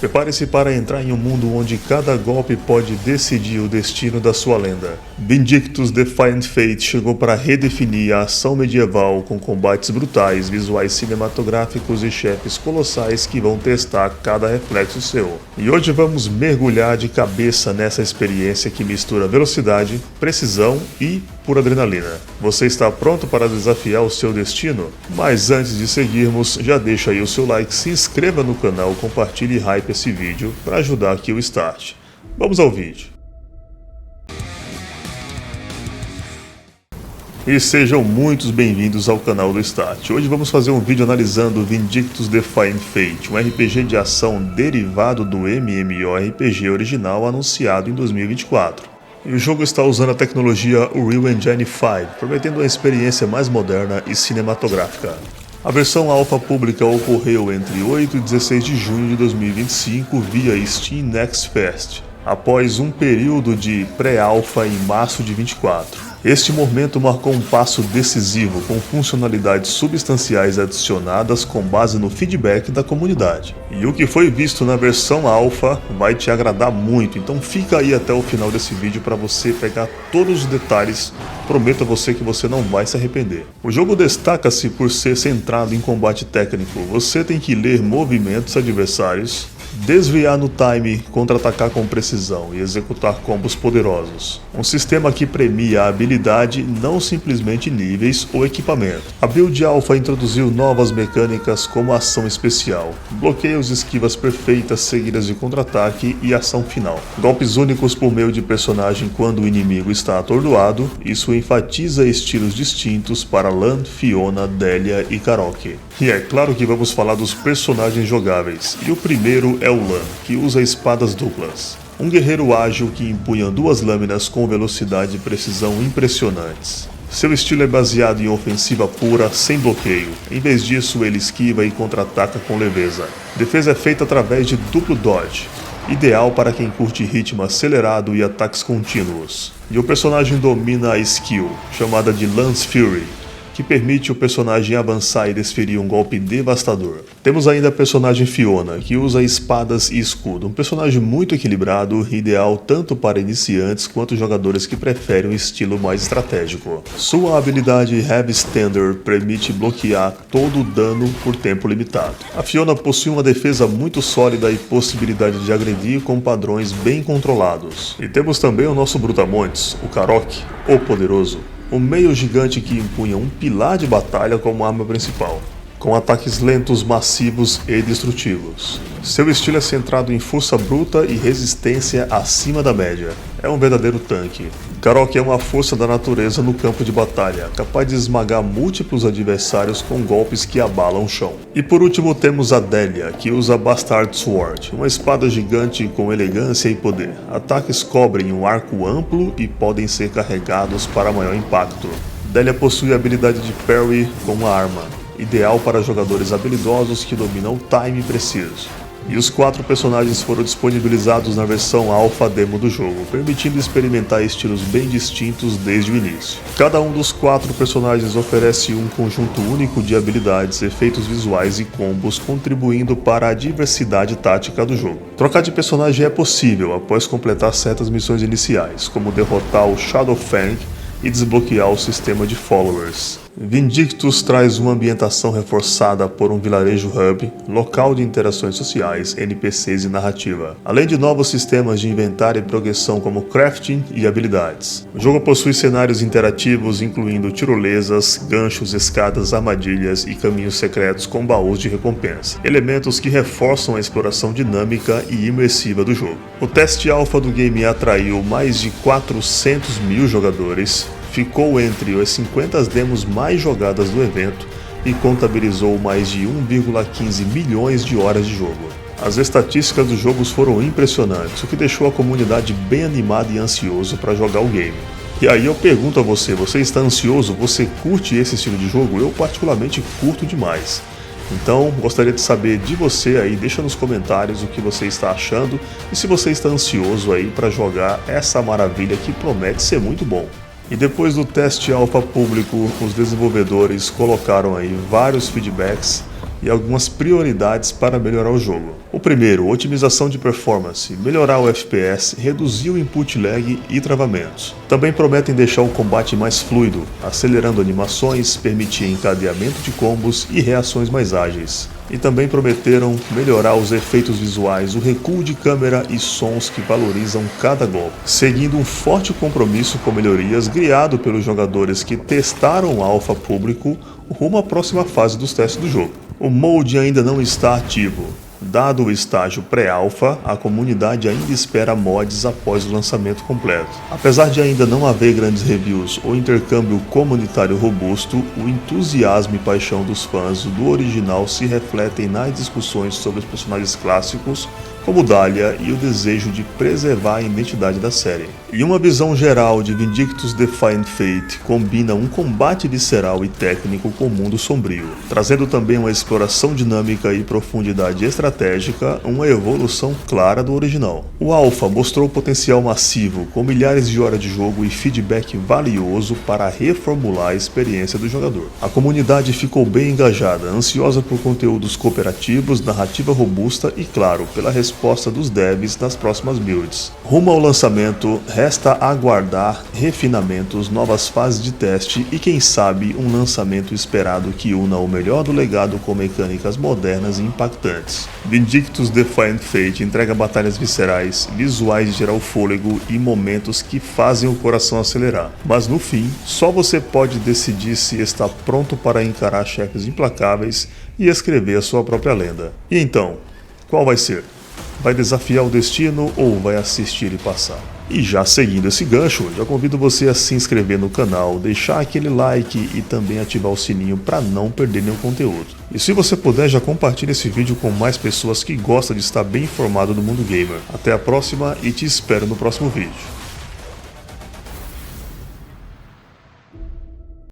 Prepare-se para entrar em um mundo onde cada golpe pode decidir o destino da sua lenda. Vindictus Defiant Fate chegou para redefinir a ação medieval com combates brutais, visuais cinematográficos e chefes colossais que vão testar cada reflexo seu. E hoje vamos mergulhar de cabeça nessa experiência que mistura velocidade, precisão e pura adrenalina. Você está pronto para desafiar o seu destino? Mas antes de seguirmos, já deixa aí o seu like, se inscreva no canal, compartilhe e hype esse vídeo para ajudar aqui o start. Vamos ao vídeo. E sejam muitos bem-vindos ao canal do Start. Hoje vamos fazer um vídeo analisando Vindictus Defiant Fate, um RPG de ação derivado do MMORPG original anunciado em 2024. E o jogo está usando a tecnologia Unreal Engine 5, prometendo uma experiência mais moderna e cinematográfica. A versão alfa pública ocorreu entre 8 e 16 de junho de 2025 via Steam Next Fest, após um período de pré-alfa em março de 24. Este momento marcou um passo decisivo, com funcionalidades substanciais adicionadas com base no feedback da comunidade. E o que foi visto na versão alfa vai te agradar muito, então fica aí até o final desse vídeo para você pegar todos os detalhes. Prometo a você que você não vai se arrepender. O jogo destaca-se por ser centrado em combate técnico. Você tem que ler movimentos adversários, desviar no time, contra-atacar com precisão e executar combos poderosos. Um sistema que premia a habilidade, não simplesmente níveis ou equipamento. A build alpha introduziu novas mecânicas como ação especial, bloqueios, esquivas perfeitas seguidas de contra-ataque e ação final. Golpes únicos por meio de personagem quando o inimigo está atordoado. Isso enfatiza estilos distintos para Lan, Fiona, Delia e Karok. E é claro que vamos falar dos personagens jogáveis, e o primeiro é o Lan, que usa espadas duplas. Um guerreiro ágil que empunha duas lâminas com velocidade e precisão impressionantes. Seu estilo é baseado em ofensiva pura, sem bloqueio. Em vez disso, ele esquiva e contra-ataca com leveza. Defesa é feita através de duplo dodge, ideal para quem curte ritmo acelerado e ataques contínuos. E o personagem domina a skill, chamada de Lance Fury, que permite o personagem avançar e desferir um golpe devastador. Temos ainda a personagem Fiona, que usa espadas e escudo, um personagem muito equilibrado, ideal tanto para iniciantes quanto jogadores que preferem um estilo mais estratégico. Sua habilidade Heavy Stander permite bloquear todo o dano por tempo limitado. A Fiona possui uma defesa muito sólida e possibilidade de agredir com padrões bem controlados. E temos também o nosso Brutamontes, o Karok, o Poderoso, um meio gigante que empunha um pilar de batalha como arma principal, com ataques lentos, massivos e destrutivos. Seu estilo é centrado em força bruta e resistência acima da média. É um verdadeiro tanque. Karok é uma força da natureza no campo de batalha, capaz de esmagar múltiplos adversários com golpes que abalam o chão. E por último temos a Delia, que usa Bastard Sword, uma espada gigante com elegância e poder. Ataques cobrem um arco amplo e podem ser carregados para maior impacto. Delia possui a habilidade de parry com uma arma, ideal para jogadores habilidosos que dominam o time preciso. E os 4 personagens foram disponibilizados na versão alpha demo do jogo, permitindo experimentar estilos bem distintos desde o início. Cada um dos 4 personagens oferece um conjunto único de habilidades, efeitos visuais e combos, contribuindo para a diversidade tática do jogo. Trocar de personagem é possível após completar certas missões iniciais, como derrotar o Shadowfang e desbloquear o sistema de followers. Vindictus traz uma ambientação reforçada por um vilarejo hub, local de interações sociais, NPCs e narrativa, além de novos sistemas de inventário e progressão como crafting e habilidades. O jogo possui cenários interativos incluindo tirolesas, ganchos, escadas, armadilhas e caminhos secretos com baús de recompensa, elementos que reforçam a exploração dinâmica e imersiva do jogo. O teste alpha do game atraiu mais de 400 mil jogadores, ficou entre as 50 demos mais jogadas do evento e contabilizou mais de 1,15 milhões de horas de jogo. As estatísticas dos jogos foram impressionantes, o que deixou a comunidade bem animada e ansioso para jogar o game. E aí eu pergunto a você, você está ansioso? Você curte esse estilo de jogo? Eu particularmente curto demais. Então, gostaria de saber de você aí, deixa nos comentários o que você está achando e se você está ansioso aí para jogar essa maravilha que promete ser muito bom. E depois do teste alfa público, os desenvolvedores colocaram aí vários feedbacks e algumas prioridades para melhorar o jogo. O primeiro, otimização de performance, melhorar o FPS, reduzir o input lag e travamentos. Também prometem deixar o combate mais fluido, acelerando animações, permitir encadeamento de combos e reações mais ágeis. E também prometeram melhorar os efeitos visuais, o recuo de câmera e sons que valorizam cada golpe, seguindo um forte compromisso com melhorias criado pelos jogadores que testaram o alpha público rumo à próxima fase dos testes do jogo. O molde ainda não está ativo. Dado o estágio pré-alpha, a comunidade ainda espera mods após o lançamento completo. Apesar de ainda não haver grandes reviews ou intercâmbio comunitário robusto, o entusiasmo e paixão dos fãs do original se refletem nas discussões sobre os personagens clássicos, como Dahlia, e o desejo de preservar a identidade da série. E uma visão geral de Vindictus: Defiant Fate combina um combate visceral e técnico com o mundo sombrio, trazendo também uma exploração dinâmica e profundidade estratégica, uma evolução clara do original. O Alpha mostrou potencial massivo, com milhares de horas de jogo e feedback valioso para reformular a experiência do jogador. A comunidade ficou bem engajada, ansiosa por conteúdos cooperativos, narrativa robusta e, claro, pela resposta dos devs nas próximas builds. Rumo ao lançamento, resta aguardar refinamentos, novas fases de teste e, quem sabe, um lançamento esperado que una o melhor do legado com mecânicas modernas e impactantes. Vindictus: Defiant Fate entrega batalhas viscerais, visuais de gerar o fôlego e momentos que fazem o coração acelerar. Mas no fim, só você pode decidir se está pronto para encarar chefes implacáveis e escrever a sua própria lenda. E então, qual vai ser? Vai desafiar o destino ou vai assistir e passar? E já seguindo esse gancho, já convido você a se inscrever no canal, deixar aquele like e também ativar o sininho para não perder nenhum conteúdo. E se você puder, já compartilhe esse vídeo com mais pessoas que gostam de estar bem informado do mundo gamer. Até a próxima e te espero no próximo vídeo.